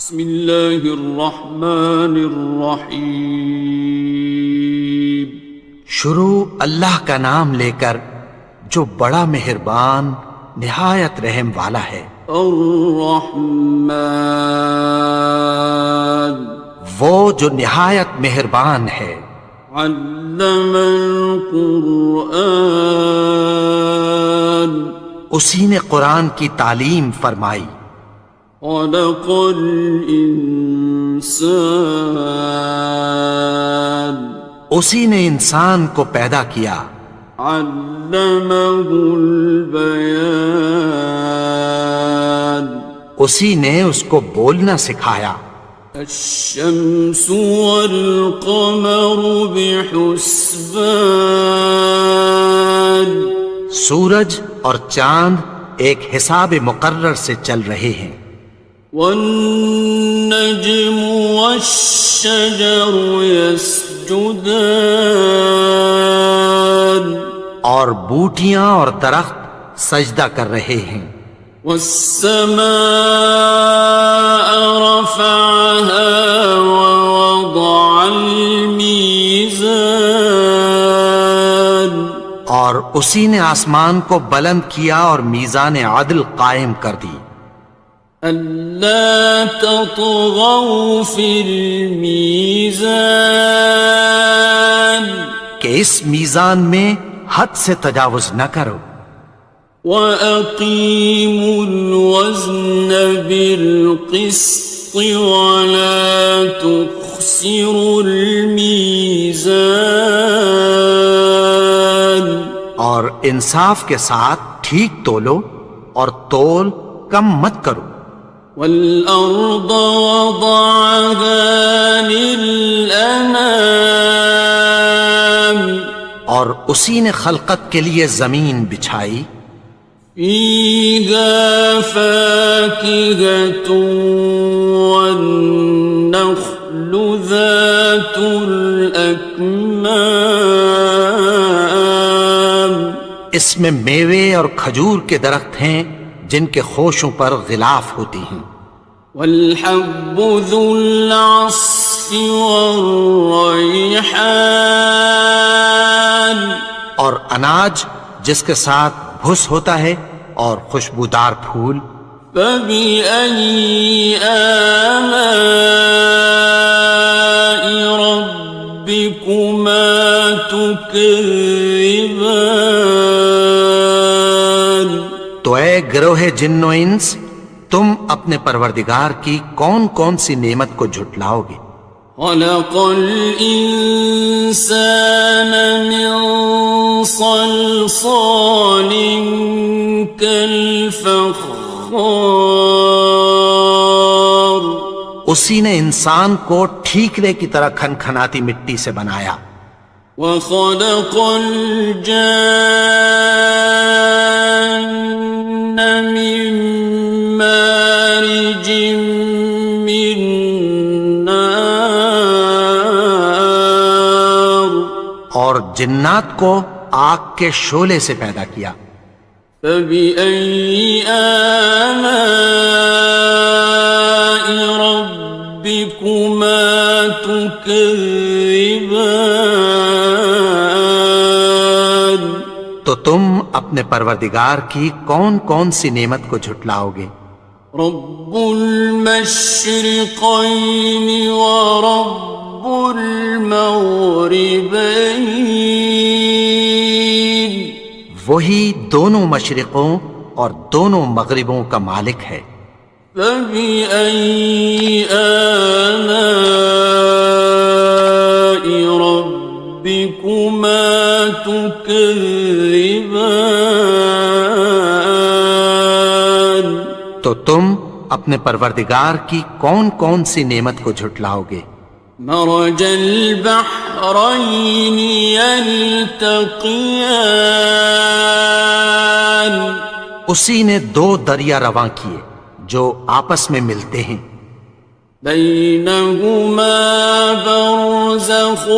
بسم اللہ الرحمن الرحیم۔ شروع اللہ کا نام لے کر جو بڑا مہربان نہایت رحم والا ہے۔ الرحمن، وہ جو نہایت مہربان ہے۔ علم القرآن، اسی نے قرآن کی تعلیم فرمائی۔ خلق الانسان، اسی نے انسان کو پیدا کیا۔ علمہ البیان، اسی نے اس کو بولنا سکھایا۔ الشمس والقمر بحسبان، سورج اور چاند ایک حساب مقرر سے چل رہے ہیں۔ والنجم والشجر يسجدان، اور بوٹیاں اور درخت سجدہ کر رہے ہیں۔ والسماء رفعها ووضع الميزان، اور اسی نے آسمان کو بلند کیا اور میزان عدل قائم کر دی۔ ألا تطغوا في الميزان، کہ اس میزان میں حد سے تجاوز نہ کرو۔ وَأَقِيمُوا الْوَزْنَ بِالْقِسْطِ وَلَا تُخْسِرُوا الْمِيزَانَ، اور انصاف کے ساتھ ٹھیک تولو اور تول کم مت کرو۔ وَالْأَرْضَ وَضَعَهَا لِلْأَنَامِ، اور اسی نے خلقت کے لیے زمین بچھائی۔ فِيهَا فَاكِهَةٌ وَالنَّخْلُ ذَاتُ الْأَكْمَامِ، اس میں میوے اور کھجور کے درخت ہیں جن کے خوشوں پر غلاف ہوتی ہیں۔ وَالْحَبُّ ذُو الْعَصْفِ وَالرَّيْحَانِ، اور اناج جس کے ساتھ بھس ہوتا ہے اور خوشبودار پھول۔ فَبِأَيِّ آلَاءِ رَبِّكُمَا تُكَذِّبَانِ، تو اے گروہ جن و انس، تم اپنے پروردگار کی کون کون سی نعمت کو جھٹلاؤ گے؟ خَلَقَ الْإِنسَانَ مِنْ صَلْصَالٍ كَالْفَخَّارِ، اسی نے انسان کو ٹھیکرے کی طرح کھنکھناتی مٹی سے بنایا۔ وَخَلَقَ الْجَانَّ مِن مَّارِجٍ مِّن نَّارٍ، اور جنات کو آگ کے شعلے سے پیدا کیا۔ فَبِأَيِّ آلَاءِ رَبِّكُمَا تُكَذِّبَانِ، تو تم اپنے پروردگار کی کون کون سی نعمت کو جھٹلاؤ گے؟ رب المشرقین ورب المغربین، وہی دونوں مشرقوں اور دونوں مغربوں کا مالک ہے۔ فَبِأَيِّ آلَاءِ رَبِّكُمَا تُكَذِّبَانِ، تو تم اپنے پروردگار کی کون کون سی نعمت کو جھٹلاؤ گے؟ مرج البحرین یلتقیان، اسی نے دو دریا رواں کیے جو آپس میں ملتے ہیں۔ بینہما برزخ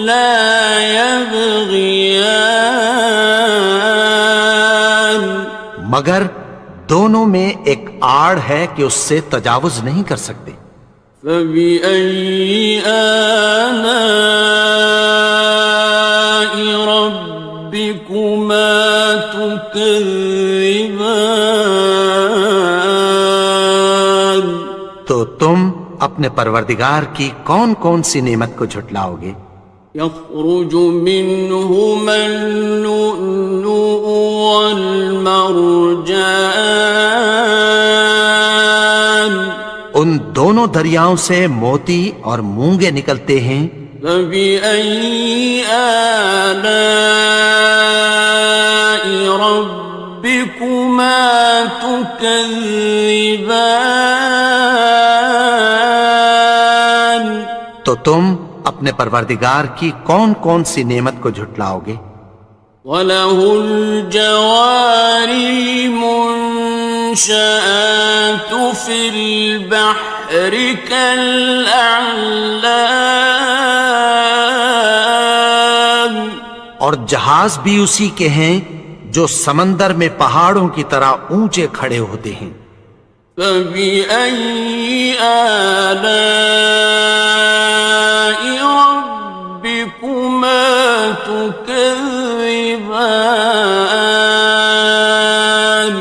لا یبغیان، مگر دونوں میں ایک آڑ ہے کہ اس سے تجاوز نہیں کر سکتے۔ فبأي آلاء ربكما تكذبان؟ تو تم اپنے پروردگار کی کون کون سی نعمت کو جھٹلاؤ گے؟ يخرج منهما اللؤلؤ والمرجان ان دونوں دریاؤں سے موتی اور مونگے نکلتے ہیں۔ فبأي آلاء ربكما تكذبان؟ تو تم اپنے پروردگار کی کون کون سی نعمت کو جھٹلاؤ گے؟ وَلَهُ الْجَوَارِ الْمُنشَآتُ فِي الْبَحْرِ كَالْأَعْلَامِ، اور جہاز بھی اسی کے ہیں جو سمندر میں پہاڑوں کی طرح اونچے کھڑے ہوتے ہیں۔ فَبِأَيِّ آلَاءِ رَبِّكُمَا تُكَذِّبَانِ؟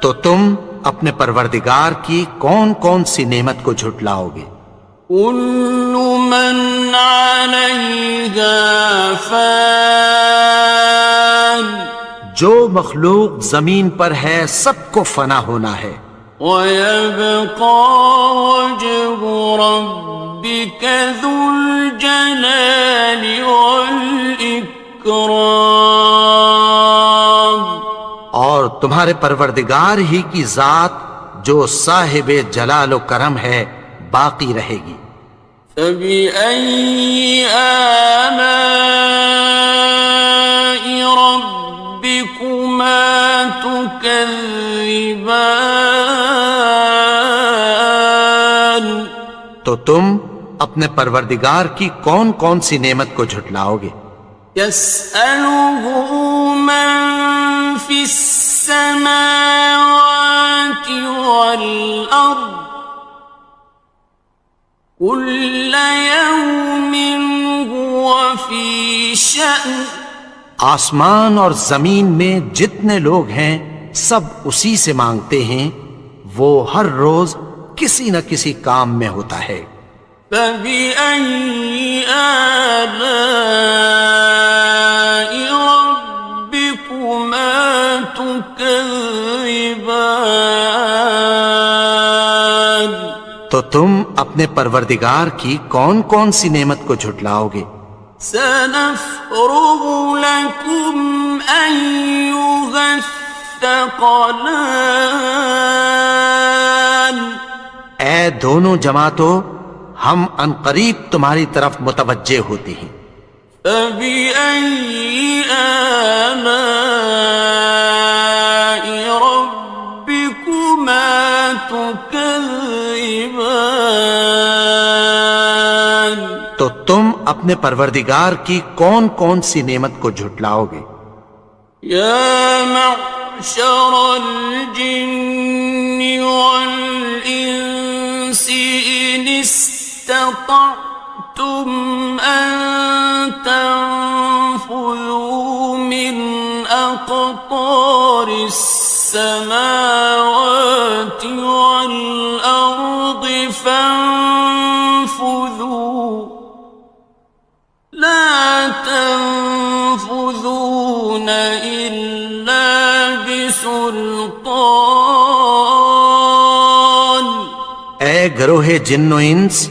تو تم اپنے پروردگار کی کون کون سی نعمت کو جھٹلاؤ گے؟ كُلُّ مَنْ عَلَيْهَا فَانٍ، جو مخلوق زمین پر ہے سب کو فنا ہونا ہے۔ وَيَبْقَى وَجْهُ رَبِّكَ ذُو الْجَلَالِ وَالْإِكْرَامِ، اور تمہارے پروردگار ہی کی ذات جو صاحب جلال و کرم ہے باقی رہے گی۔ فَبِأَيِّ آلَاءِ رَبِّكُمَا تُكَذِّبَانِ؟ تو تم اپنے پروردگار کی کون کون سی نعمت کو جھٹلاؤ گے؟ يَسْأَلُهُ مَن فِي السَّمَاوَاتِ وَالْأَرْضِ كُلَّ يَوْمٍ هُوَ فِي شَأْنٍ، آسمان اور زمین میں جتنے لوگ ہیں سب اسی سے مانگتے ہیں، وہ ہر روز کسی نہ کسی کام میں ہوتا ہے۔ فَبِأَيِّ آلَاءِ رَبِّكُمَا تُكَذِّبَانِ؟ تو تم اپنے پروردگار کی کون کون سی نعمت کو جھٹلاؤ گے؟ سَنَفْرُغُ لَكُمْ أَيُّهَ الثَّقَلَانِ، اے دونوں جماعتوں، ہم عنقریب تمہاری طرف متوجہ ہوتے ہیں۔ فَبِأَيِّ آلَاءِ رَبِّكُمَا تُكَذِّبَانِ؟ تو تم اپنے پروردگار کی کون کون سی نعمت کو جھٹلاؤ گے؟ يَا مَعْشَرَ الْجِنِّ وَالْإِنسِ إِنِ اسْتَطَعْتُمْ أَن تَنفُذُوا مِنْ أَقْطَارِ السَّمَاوَاتِ وَالْأَرْضِ فَانفُذُوا لَا تَنفُذُونَ إِلَّا بِسُلْطَانٍ۔ اے گروہ جن و انس،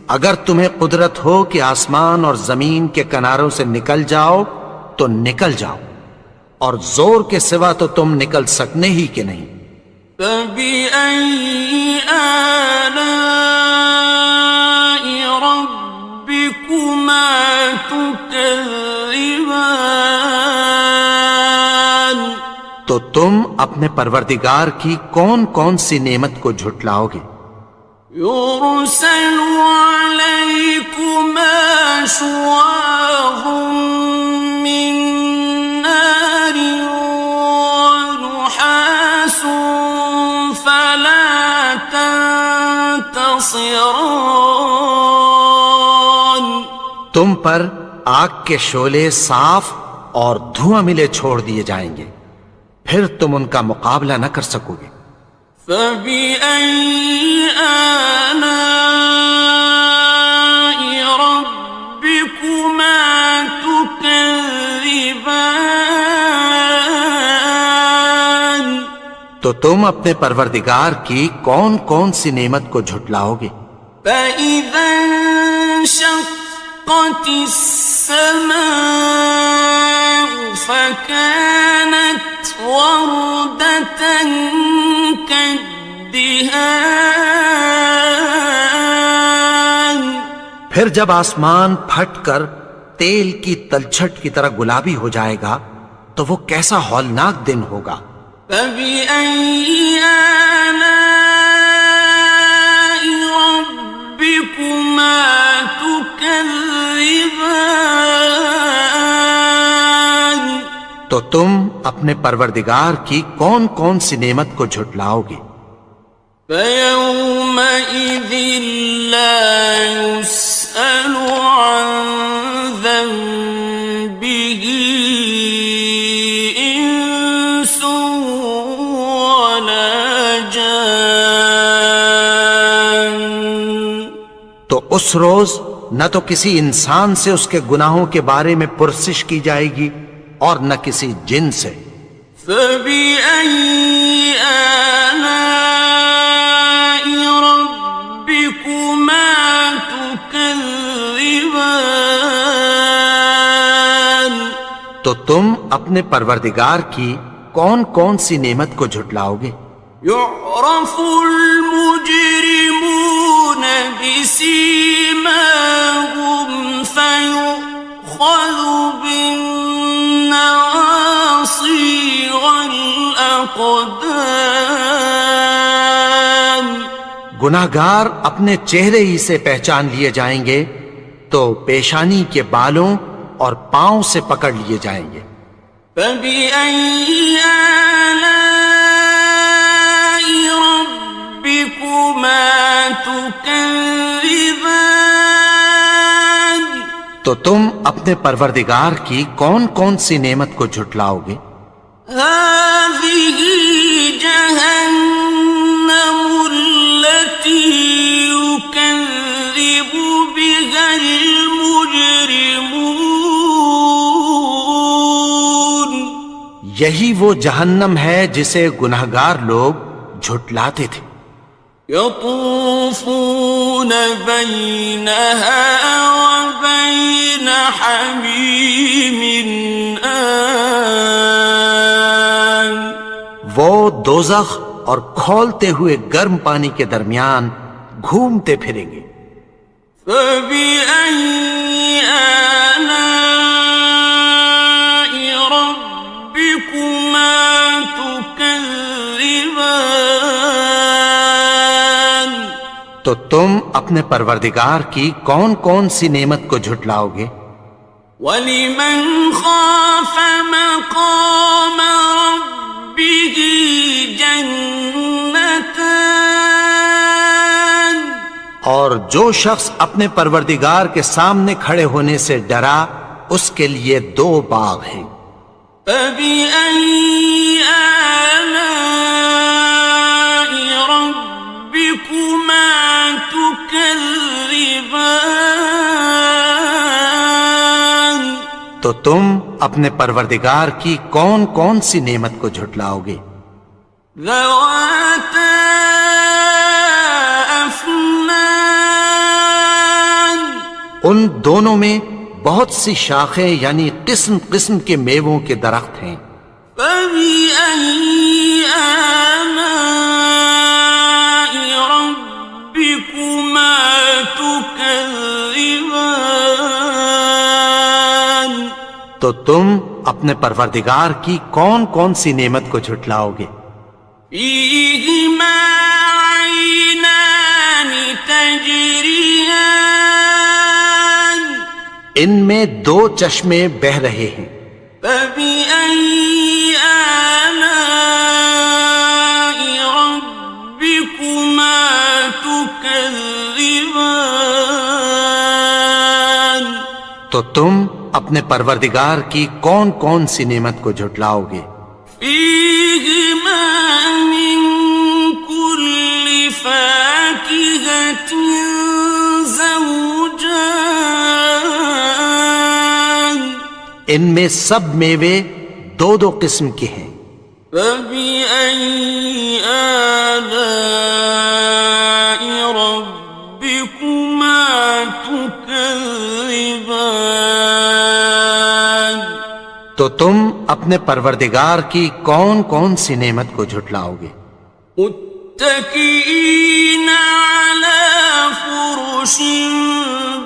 اگر تمہیں قدرت ہو کہ آسمان اور زمین کے کناروں سے نکل جاؤ تو نکل جاؤ، اور زور کے سوا تو تم نکل سکنے ہی کہ نہیں۔ فَبِأَيِّ آلَاءِ رَبِّكُمَا تُكَذِّبَانِ؟ تو تم اپنے پروردگار کی کون کون سی نعمت کو جھٹلاؤ گے؟ يُرْسَلُ عَلَيْكُمَا شُوَاظٌ مِّن نَّارٍ وَنُحَاسٌ تنتصران تم پر آگ کے شعلے صاف اور دھواں ملے چھوڑ دیے جائیں گے، پھر تم ان کا مقابلہ نہ کر سکو گے۔ فَبِأَيِّ آلَاءِ رَبِّكُمَا تُكَذِّبَانِ تو تم اپنے پروردگار کی کون کون سی نعمت کو جھٹلاؤ گے؟ فَإِذَا انشَقَّتِ السَّمَاءُ فَكَانَتْ وَرْدَةً كَالدِّهَانِ پھر جب آسمان پھٹ کر تیل کی تلچھٹ کی طرح گلابی ہو جائے گا تو وہ کیسا ہولناک دن ہوگا۔ فَبِأَيِّ آلَاءِ رَبِّكُمَا تُكَذِّبَانِ تو تم اپنے پروردگار کی کون کون سی نعمت کو جھٹلاؤ گے؟ فَيَوْمَئِذٍ لَا يُسْأَلُ عَنْ ذَنبِهِ إِنسٌ وَلَا جَانٌ تو اس روز نہ تو کسی انسان سے اس کے گناہوں کے بارے میں پرسش کی جائے گی اور نہ کسی جن سے۔ فَبِأَيِّ آلَاءِ رَبِّكُمَا تُكَذِّبَانِ تو تم اپنے پروردگار کی کون کون سی نعمت کو جھٹلاؤ گے؟ يُعْرَفُ الْمُجْرِمُونَ بِسِيمَاهُمْ فَيُؤْخَذُ بِالنَّوَاصِي وَالْأَقْدَامِ گناہگار اپنے چہرے ہی سے پہچان لیے جائیں گے تو پیشانی کے بالوں اور پاؤں سے پکڑ لیے جائیں گے۔ فَبِأَيِّ آلَاءِ رَبِّكُمَا تُكَذِّبَانِ تو تم اپنے پروردگار کی کون کون سی نعمت کو جھٹلاؤ گے؟ هَٰذِهِ جَهَنَّمُ الَّتِي يُكَذِّبُ بِهَا الْمُجْرِمُونَ یہی وہ جہنم ہے جسے گناہگار لوگ جھٹلاتے تھے۔ يَطُوفُونَ بَيْنَهَا وَبَيْنَ حَمِيمٍ آنٍ وہ دوزخ اور کھولتے ہوئے گرم پانی کے درمیان گھومتے پھریں گے۔ فَبِأَيِّ آلَاءِ رَبِّكُمَا تُكَذِّبَانِ تو تم اپنے پروردگار کی کون کون سی نعمت کو جھٹلاؤ گے؟ وَلِمَنْ خَافَ مَقَامَ رَبِّهِ جَنَّتَانِ اور جو شخص اپنے پروردگار کے سامنے کھڑے ہونے سے ڈرا اس کے لیے دو باغ ہیں۔ فَبِأَيِّ آلَاءِ رَبِّكُمَا تُكَذِّبَانِ تو تم اپنے پروردگار کی کون کون سی نعمت کو جھٹلاؤ گے؟ ذَوَاتَا أَفْنَانٍ ان دونوں میں بہت سی شاخیں یعنی قسم قسم کے میووں کے درخت ہیں۔ فَبِأَيِّ آلَاءِ رَبِّكُمَا تُكَذِّبَانِ تو تم اپنے پروردگار کی کون کون سی نعمت کو جھٹلاؤ گے؟ فِيهِمَا عَيْنَانِ تَجْرِيَانِ ان میں دو چشمے بہہ رہے ہیں۔ فَبِأَيِّ آلَاءِ رَبِّكُمَا تُكَذِّبَانِ تكذبان تو تم اپنے پروردگار کی کون کون سی نعمت کو جھٹلاؤ گے؟ فيهما من كل فاكهة زوجان ان میں سب میوے دو دو قسم کے ہیں۔ فبأي آلاء ربكما تكذبان تو تم اپنے پروردگار کی کون کون سی نعمت کو جھٹلاؤ گے؟ متكئين على فرش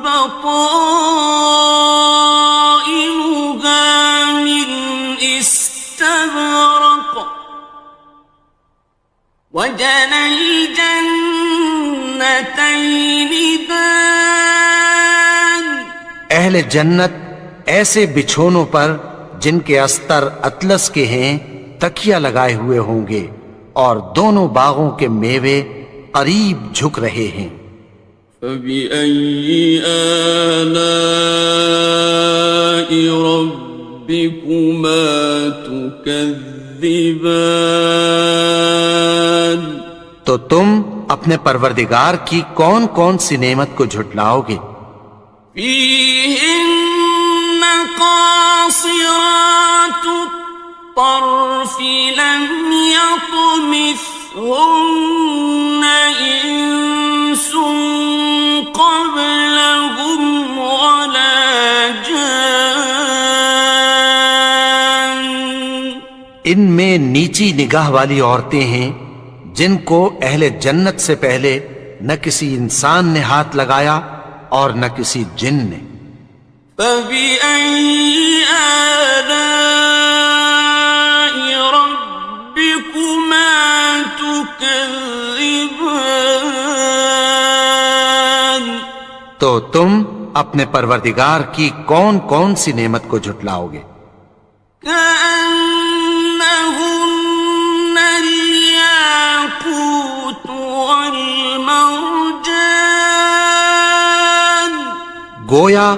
بطائنها من استبرق وجنى الجنتين دان اہل جنت ایسے بچھونوں پر جن کے استر اطلس کے ہیں تکیہ لگائے ہوئے ہوں گے، اور دونوں باغوں کے میوے قریب جھک رہے ہیں۔ فبأي آلاء ربكما تكذبان تو تم اپنے پروردگار کی کون کون سی نعمت کو جھٹلاؤ گے؟ فيهن قاصرات الطرف لم يطمثهن إنس قبلهم ولا جان ان میں نیچی نگاہ والی عورتیں ہیں جن کو اہل جنت سے پہلے نہ کسی انسان نے ہاتھ لگایا اور نہ کسی جن نے۔ فبأي آلاء ربكما تكذبان تو تم اپنے پروردگار کی کون کون سی نعمت کو جھٹلاؤ گے؟ كأنهن الياقوت والمرجان گویا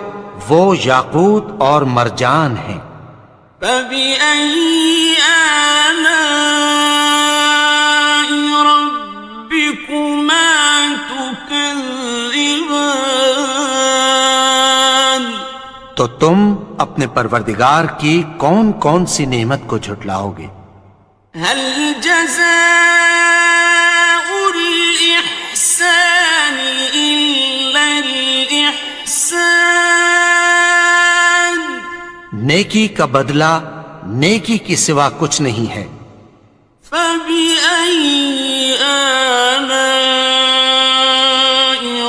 وہ یاقوت اور مرجان ہیں۔ فبأي آلاء ربكما تكذبان تو تم اپنے پروردگار کی کون کون سی نعمت کو جھٹلاؤ گے؟ هل جزاء الإحسان إلا الإحسان نیکی کا بدلہ نیکی کی سوا کچھ نہیں ہے۔ فبأي آلاء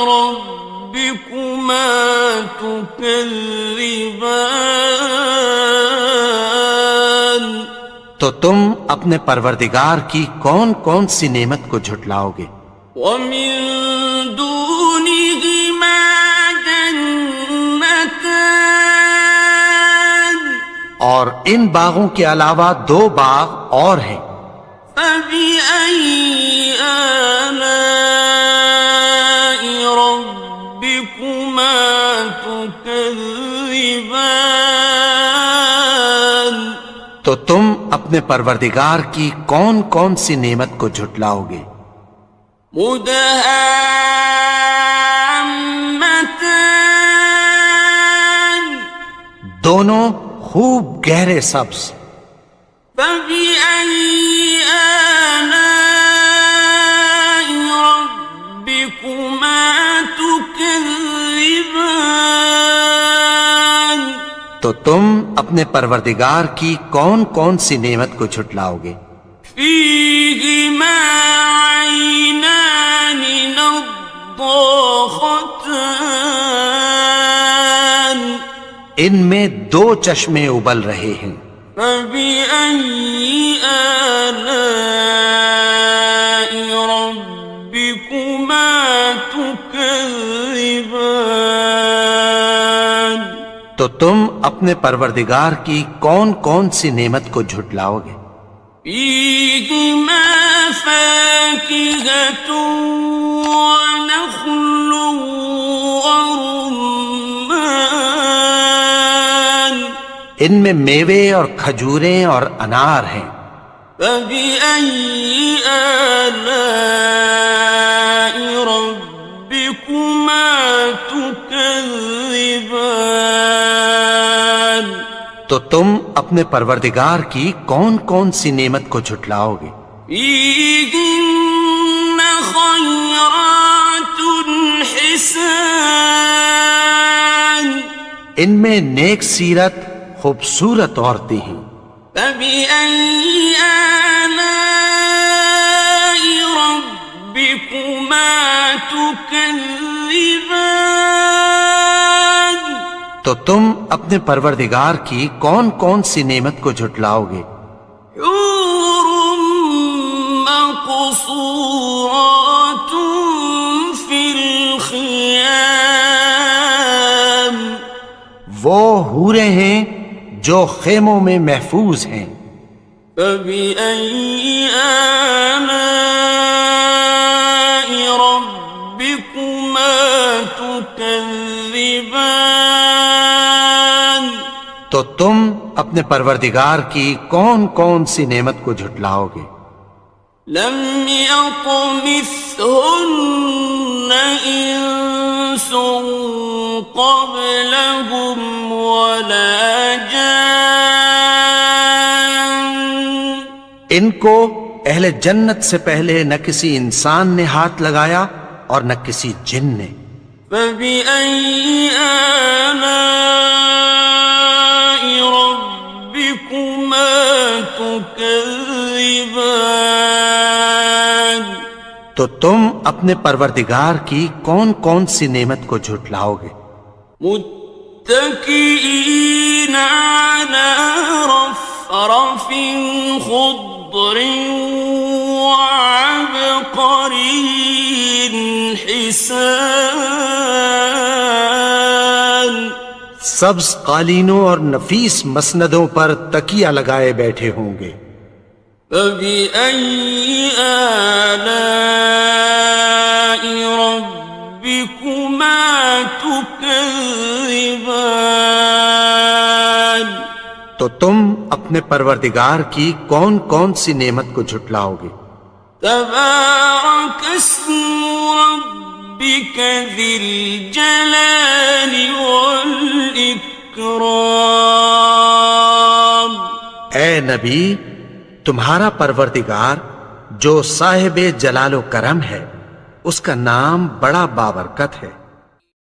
ربكما تكذبان تو تم اپنے پروردگار کی کون کون سی نعمت کو جھٹلاؤ گے؟ ومن دونهما جنتان اور ان باغوں کے علاوہ دو باغ اور ہیں۔ فبأي آلاء ربكما تكذبان تو تم اپنے پروردگار کی کون کون سی نعمت کو جھٹلاؤ گے؟ مدهامتان دونوں خوب گہرے سبز۔ فبأي آلاء ربكما تكذبان تو تم اپنے پروردگار کی کون کون سی نعمت کو جھٹلاؤ گے؟ فيهما عينان نضاختان ان میں دو چشمے ابل رہے ہیں۔ فبأي آلاء ربكما تكذبان تو تم اپنے پروردگار کی کون کون سی نعمت کو جھٹلاؤ گے؟ فيهما فاكهة ونخل ورمان ان میں میوے اور کھجوریں اور انار ہیں. فبأي آلاء ربكما تكذبان تو تم اپنے پروردگار کی کون کون سی نعمت کو جھٹلاؤ گے؟ فيهن خيرات حسان ان میں نیک سیرت خوبصورت عورتیں ہیں. فبأي آلاء ربكما تكذبان تو تم اپنے پروردگار کی کون کون سی نعمت کو جھٹلاؤ گے؟ حور مقصورات في الخيام وہ حوریں ہیں جو خیموں میں محفوظ ہیں. فبأي آلاء ربكما تكذبان تو تم اپنے پروردگار کی کون کون سی نعمت کو جھٹلاؤ گے؟ لم يطمثهن إنس قبلهم ولا جان ان کو اہل جنت سے پہلے نہ کسی انسان نے ہاتھ لگایا اور نہ کسی جن نے. فبأي آلاء ربكما تكذبان تو تم اپنے پروردگار کی کون کون سی نعمت کو جھٹلاؤ گے؟ متكئين على رفرف خضر وعبقري حسان سبز قالینوں اور نفیس مسندوں پر تکیہ لگائے بیٹھے ہوں گے. فبأي آلاء ربكما تكذبان تو تم اپنے پروردگار کی کون کون سی نعمت کو جھٹلاؤ گے؟ تبارك اسم ربك ذي الجلال والإكرام اے نبی، تمہارا پروردگار جو صاحب جلال و کرم ہے، اس کا نام بڑا بابرکت ہے.